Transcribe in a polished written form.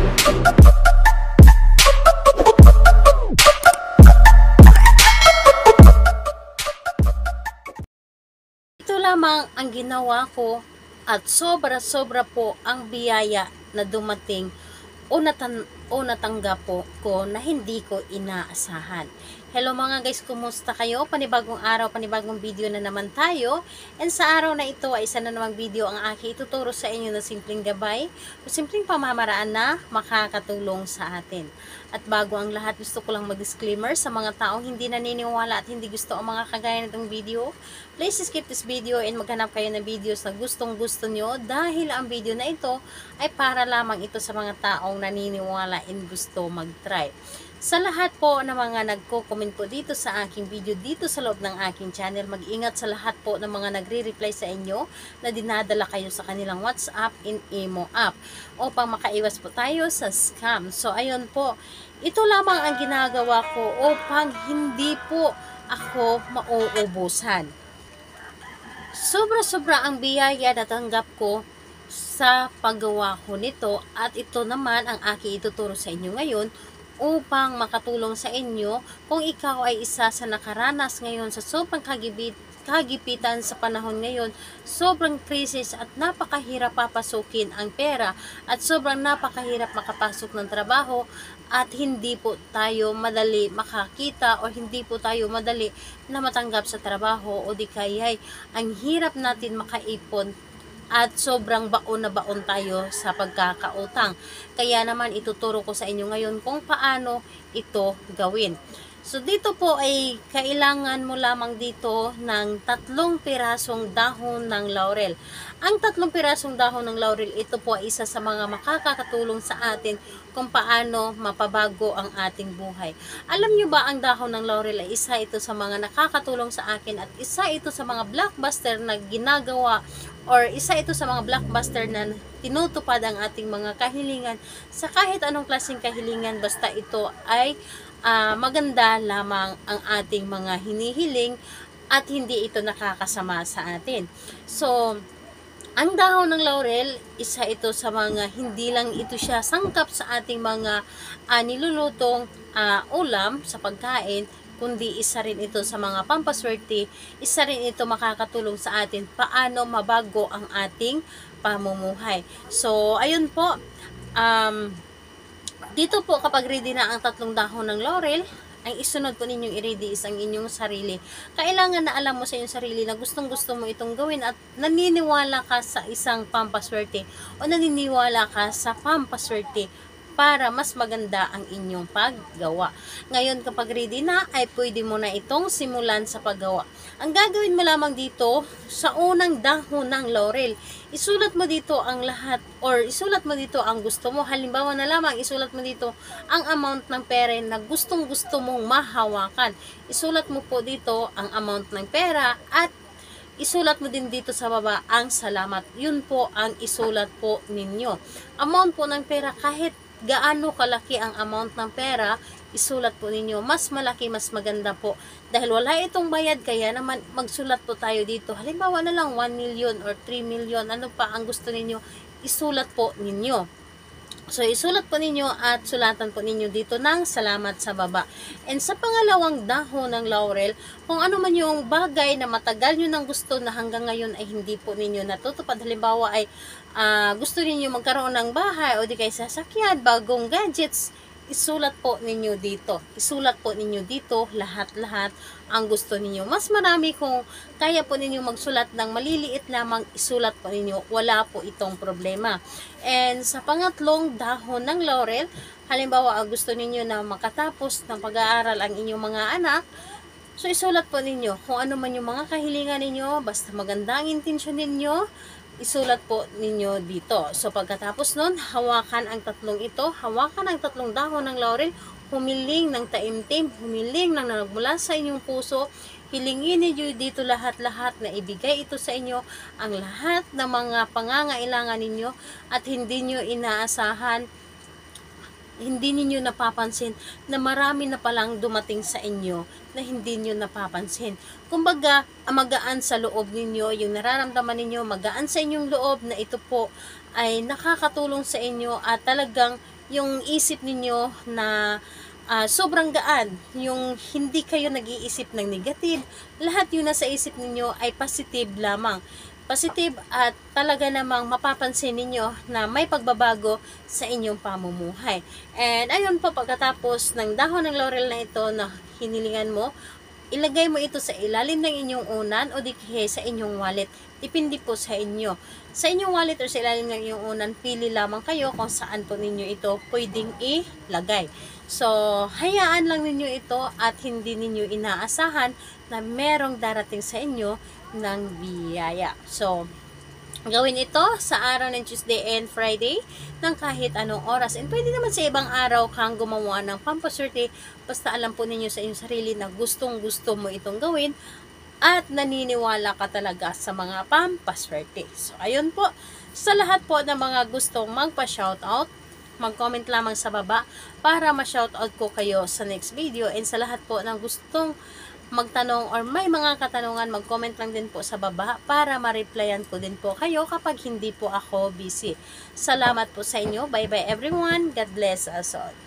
Ito lamang ang ginawa ko at sobra-sobra po ang biyaya na dumating o natanggap ko na hindi ko inaasahan. Hello mga guys, kumusta kayo? Panibagong araw, panibagong video na naman tayo. And sa araw na ito ay isa na namang video ang aking ituturo sa inyo na simpleng gabay o simpleng pamamaraan na makakatulong sa atin. At bago ang lahat, gusto ko lang mag-disclaimer sa mga taong hindi naniniwala at hindi gusto ang mga kagaya nitong video. Please skip this video and maghanap kayo ng videos na gustong gusto nyo dahil ang video na ito ay para lamang ito sa mga taong naniniwala and gusto mag-try. Sa lahat po ng mga nagko-comment po dito sa aking video dito sa loob ng aking channel, mag-ingat sa lahat po ng mga nagre-reply sa inyo na dinadala kayo sa kanilang WhatsApp and Imo app upang makaiwas po tayo sa scam. So ayun po, ito lamang ang ginagawa ko upang hindi po ako mauubusan. Sobra-sobra ang biyaya na tanggap ko sa paggawa ko nito at ito naman ang aking ituturo sa inyo ngayon upang makatulong sa inyo kung ikaw ay isa sa nakaranas ngayon sa sobrang kagipitan sa panahon ngayon, sobrang krisis at napakahirap papasukin ang pera at sobrang napakahirap makapasok ng trabaho at hindi po tayo madali makakita o hindi po tayo madali na matanggap sa trabaho o di kaya'y ang hirap natin makaipon at sobrang baon na baon tayo sa pagkakautang. Kaya naman ituturo ko sa inyo ngayon kung paano ito gawin. So dito po ay kailangan mo lamang dito ng 3 pirasong dahon ng laurel. Ang 3 pirasong dahon ng laurel, ito po ay isa sa mga makakatulong sa atin kung paano mapabago ang ating buhay. Alam nyo ba ang dahon ng laurel ay isa ito sa mga nakakatulong sa akin at isa ito sa mga blockbuster na ginagawa or isa ito sa mga blockbuster na tinutupad ang ating mga kahilingan sa kahit anong klaseng kahilingan basta ito ay maganda lamang ang ating mga hinihiling at hindi ito nakakasama sa atin. So, ang dahon ng laurel, isa ito sa mga hindi lang ito siya sangkap sa ating mga nilulutong ulam sa pagkain, kundi isa rin ito sa mga pampaswerte, isa rin ito makakatulong sa atin paano mabago ang ating pamumuhay. So, ayun po, dito po kapag ready na ang 3 dahon ng laurel, ang isunod po ninyong i-ready is ang inyong sarili. Kailangan na alam mo sa inyong sarili na gustong gusto mo itong gawin at naniniwala ka sa isang pampaswerte o naniniwala ka sa pampaswerte para mas maganda ang inyong paggawa. Ngayon kapag ready na ay pwede mo na itong simulan sa paggawa. Ang gagawin mo lamang dito sa unang dahon ng laurel, isulat mo dito ang lahat or isulat mo dito ang gusto mo. Halimbawa na lamang isulat mo dito ang amount ng pera na gustong gusto mong mahawakan. Isulat mo po dito ang amount ng pera at isulat mo din dito sa baba ang salamat. Yun po ang isulat po ninyo. Amount po ng pera, kahit gaano kalaki ang amount ng pera, isulat po ninyo. Mas malaki, mas maganda po. Dahil wala itong bayad, kaya naman magsulat po tayo dito. Halimbawa na lang 1 million or 3 million. Ano pa ang gusto ninyo? Isulat po ninyo. So, isulat po ninyo at sulatan po ninyo dito ng salamat sa baba. And sa pangalawang dahon ng laurel, kung ano man yung bagay na matagal nyo nang gusto na hanggang ngayon ay hindi po ninyo natutupad. Halimbawa ay gusto ninyo magkaroon ng bahay o di kay sasakyan, bagong gadgets, isulat po ninyo dito. Isulat po ninyo dito lahat-lahat ang gusto ninyo. Mas marami kung kaya po ninyo magsulat ng maliliit lamang, isulat po ninyo. Wala po itong problema. And sa pangatlong dahon ng laurel, halimbawa gusto ninyo na makatapos ng pag-aaral ang inyong mga anak, so isulat po ninyo kung ano man yung mga kahilingan ninyo, basta maganda ang intensyon ninyo, isulat po ninyo dito. So pagkatapos nun, hawakan ang 3 ito, hawakan ang 3 dahon ng laurel, humiling ng taimtim, humiling ng nagmula sa inyong puso, hilingin niyo dito lahat-lahat na ibigay ito sa inyo, ang lahat ng mga pangangailangan ninyo at hindi nyo inaasahan, hindi niyo napapansin na marami na palang dumating sa inyo na hindi niyo napapansin. Kumbaga, magaan sa loob ninyo, yung nararamdaman ninyo, magaan sa inyong loob na ito po ay nakakatulong sa inyo at talagang yung isip ninyo na sobrang gaan, yung hindi kayo nag-iisip ng negative, lahat yung nasa isip ninyo ay positive lamang. Positive at talaga namang mapapansin ninyo na may pagbabago sa inyong pamumuhay. And ayun po, pagkatapos ng dahon ng laurel na ito na hinilingan mo, ilagay mo ito sa ilalim ng inyong unan o di kaya sa inyong wallet. Depende po sa inyo. Sa inyong wallet o sa ilalim ng inyong unan, pili lamang kayo kung saan po ninyo ito pwedeng ilagay. So, hayaan lang ninyo ito at hindi ninyo inaasahan na merong darating sa inyo ng biyaya. So, gawin ito sa araw ng Tuesday and Friday ng kahit anong oras. And pwede naman sa ibang araw kang gumawa ng pampaswerte basta alam po ninyo sa inyong sarili na gustong gusto mo itong gawin at naniniwala ka talaga sa mga pampaswerte. So, ayun po. Sa lahat po ng mga gustong magpa-shoutout, mag-comment lamang sa baba para ma-shoutout ko kayo sa next video. And sa lahat po ng gustong magtanong or may mga katanungan, mag-comment lang din po sa baba para ma-replyan ko din po kayo kapag hindi po ako busy. Salamat po sa inyo. Bye-bye everyone. God bless us all.